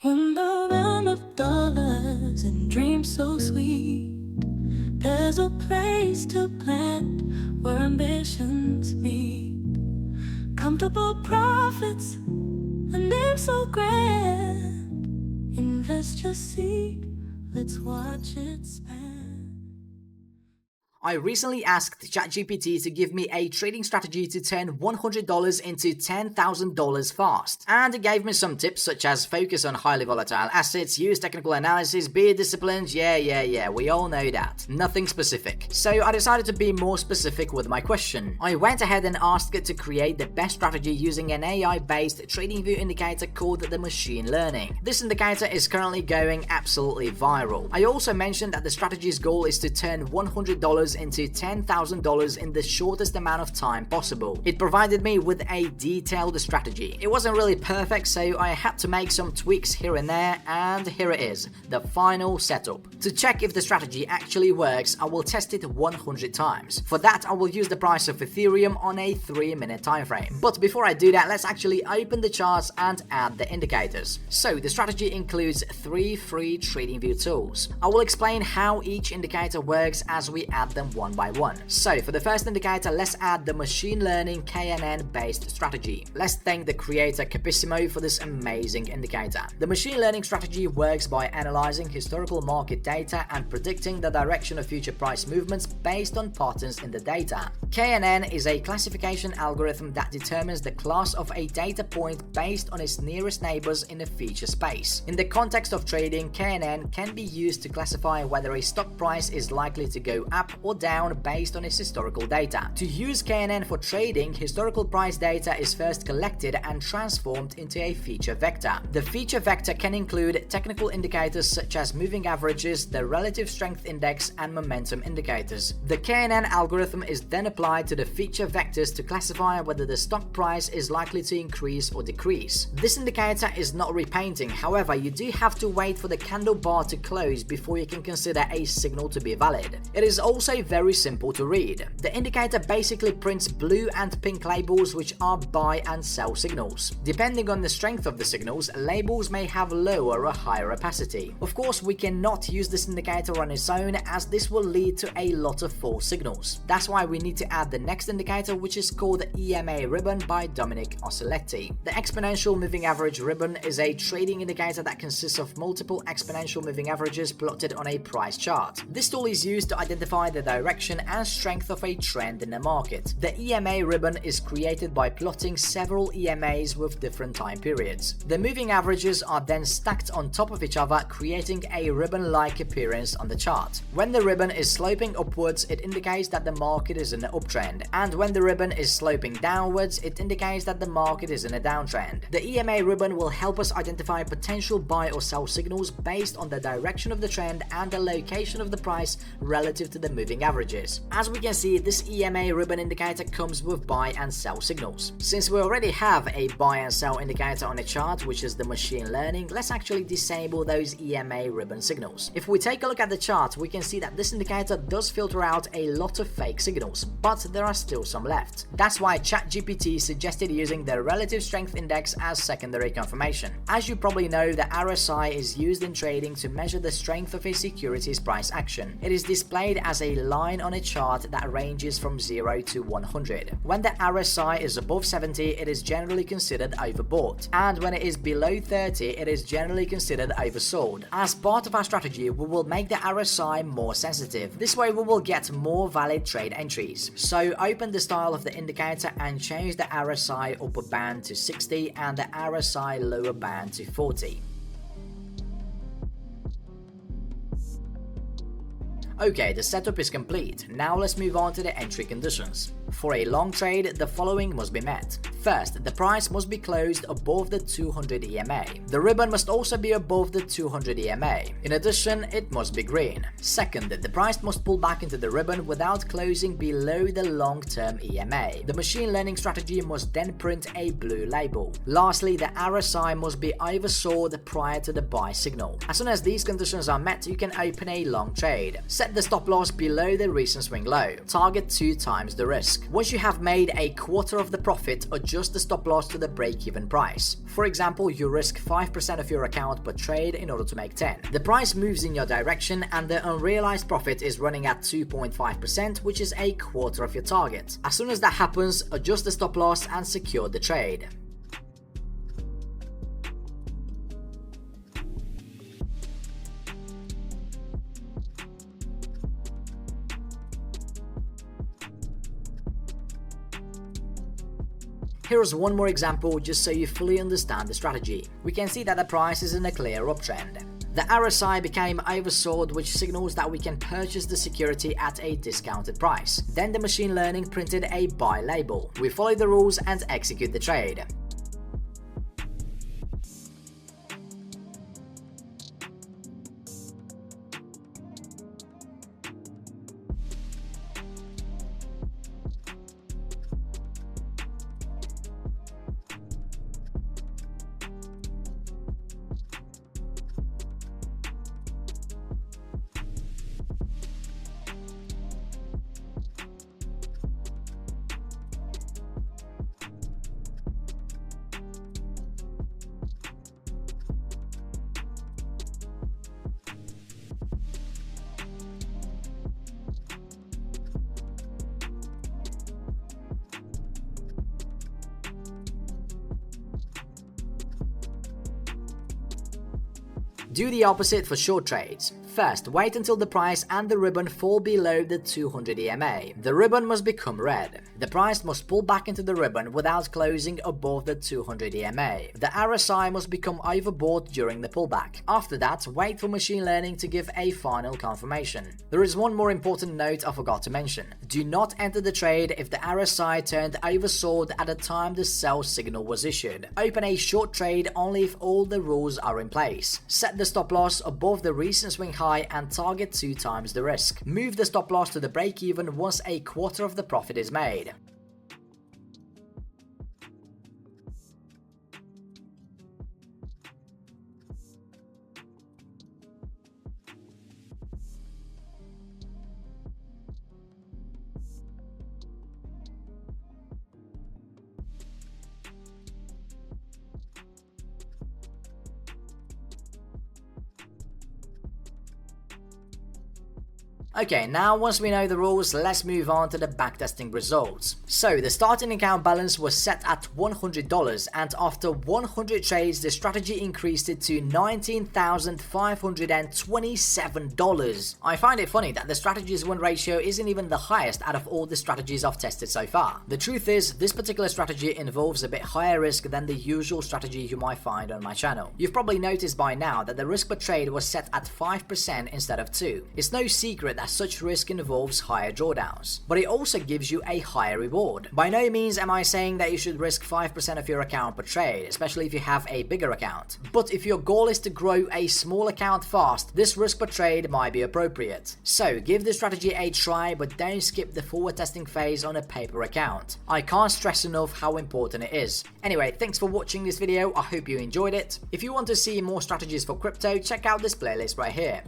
In the realm of dollars and dreams so sweet, there's a place to plant where ambitions meet. Comfortable profits, a name so grand. Invest your seed, let's watch it span. I recently asked ChatGPT to give me a trading strategy to turn $100 into $10,000 fast. And it gave me some tips such as focus on highly volatile assets, use technical analysis, be disciplined, yeah, we all know that. Nothing specific. So I decided to be more specific with my question. I went ahead and asked it to create the best strategy using an AI-based trading view indicator called the machine learning. This indicator is currently going absolutely viral. I also mentioned that the strategy's goal is to turn $100 into $10,000 in the shortest amount of time possible. It provided me with a detailed strategy. It wasn't really perfect, so I had to make some tweaks here and there, and here it is, the final setup. To check if the strategy actually works, I will test it 100 times. For that, I will use the price of Ethereum on a 3-minute time frame. But before I do that, let's actually open the charts and add the indicators. So the strategy includes 3 free TradingView tools. I will explain how each indicator works as we add them one by one. So for the first indicator, let's add the machine learning KNN based strategy. Let's thank the creator Capissimo for this amazing indicator. The machine learning strategy works by analyzing historical market data and predicting the direction of future price movements based on patterns in the data. KNN is a classification algorithm that determines the class of a data point based on its nearest neighbors in a feature space. In the context of trading, KNN can be used to classify whether a stock price is likely to go up or down based on its historical data. To use KNN for trading, historical price data is first collected and transformed into a feature vector. The feature vector can include technical indicators such as moving averages, the relative strength index, and momentum indicators. The KNN algorithm is then applied to the feature vectors to classify whether the stock price is likely to increase or decrease. This indicator is not repainting, however, you do have to wait for the candle bar to close before you can consider a signal to be valid. It is also very simple to read. The indicator basically prints blue and pink labels which are buy and sell signals. Depending on the strength of the signals, labels may have lower or higher opacity. Of course, we cannot use this indicator on its own as this will lead to a lot of false signals. That's why we need to add the next indicator, which is called the EMA ribbon by Dominic Ossoletti. The exponential moving average ribbon is a trading indicator that consists of multiple exponential moving averages plotted on a price chart. This tool is used to identify the direction and strength of a trend in the market. The EMA ribbon is created by plotting several EMAs with different time periods. The moving averages are then stacked on top of each other, creating a ribbon-like appearance on the chart. When the ribbon is sloping upwards, it indicates that the market is in an uptrend, and when the ribbon is sloping downwards, it indicates that the market is in a downtrend. The EMA ribbon will help us identify potential buy or sell signals based on the direction of the trend and the location of the price relative to the moving averages. As we can see, this EMA ribbon indicator comes with buy and sell signals. Since we already have a buy and sell indicator on a chart, which is the machine learning, let's actually disable those EMA ribbon signals. If we take a look at the chart, we can see that this indicator does filter out a lot of fake signals, but there are still some left. That's why ChatGPT suggested using the relative strength index as secondary confirmation. As you probably know, the RSI is used in trading to measure the strength of a security's price action. It is displayed as a line on a chart that ranges from 0 to 100. When the RSI is above 70, it is generally considered overbought, and when it is below 30, it is generally considered oversold. As part of our strategy, we will make the RSI more sensitive. This way we will get more valid trade entries. So open the style of the indicator and change the RSI upper band to 60 and the RSI lower band to 40. Okay, the setup is complete. Now let's move on to the entry conditions. For a long trade, the following must be met. First, the price must be closed above the 200 EMA. The ribbon must also be above the 200 EMA. In addition, it must be green. Second, the price must pull back into the ribbon without closing below the long-term EMA. The machine learning strategy must then print a blue label. Lastly, the RSI must be oversold prior to the buy signal. As soon as these conditions are met, you can open a long trade. Set the stop loss below the recent swing low. Target 2 times the risk. risk. Once you have made a quarter of the profit, adjust the stop loss to the break-even price. For example, you risk 5% of your account per trade in order to make 10. The price moves in your direction and the unrealized profit is running at 2.5%, which is a quarter of your target. As soon as that happens, adjust the stop loss and secure the trade. Here's one more example just so you fully understand the strategy. We can see that the price is in a clear uptrend. The RSI became oversold, which signals that we can purchase the security at a discounted price. Then the machine learning printed a buy label. We follow the rules and execute the trade. Do the opposite for short trades. First, wait until the price and the ribbon fall below the 200 EMA. The ribbon must become red. The price must pull back into the ribbon without closing above the 200 EMA. The RSI must become overbought during the pullback. After that, wait for machine learning to give a final confirmation. There is one more important note I forgot to mention. Do not enter the trade if the RSI turned oversold at the time the sell signal was issued. Open a short trade only if all the rules are in place. Set the stop loss above the recent swing high and target 2 times the risk. Move the stop loss to the break even once a quarter of the profit is made. Okay, now once we know the rules, let's move on to the backtesting results. So the starting account balance was set at $100 and after 100 trades the strategy increased it to $19,527. I find it funny that the strategy's win ratio isn't even the highest out of all the strategies I've tested so far. The truth is, this particular strategy involves a bit higher risk than the usual strategy you might find on my channel. You've probably noticed by now that the risk per trade was set at 5% instead of 2%. It's no secret that such risk involves higher drawdowns, but it also gives you a higher reward. By no means am I saying that you should risk 5% of your account per trade, especially if you have a bigger account. But if your goal is to grow a small account fast, this risk per trade might be appropriate. So give the strategy a try, but don't skip the forward testing phase on a paper account. I can't stress enough how important it is. Anyway, thanks for watching this video, I hope you enjoyed it. If you want to see more strategies for crypto, check out this playlist right here.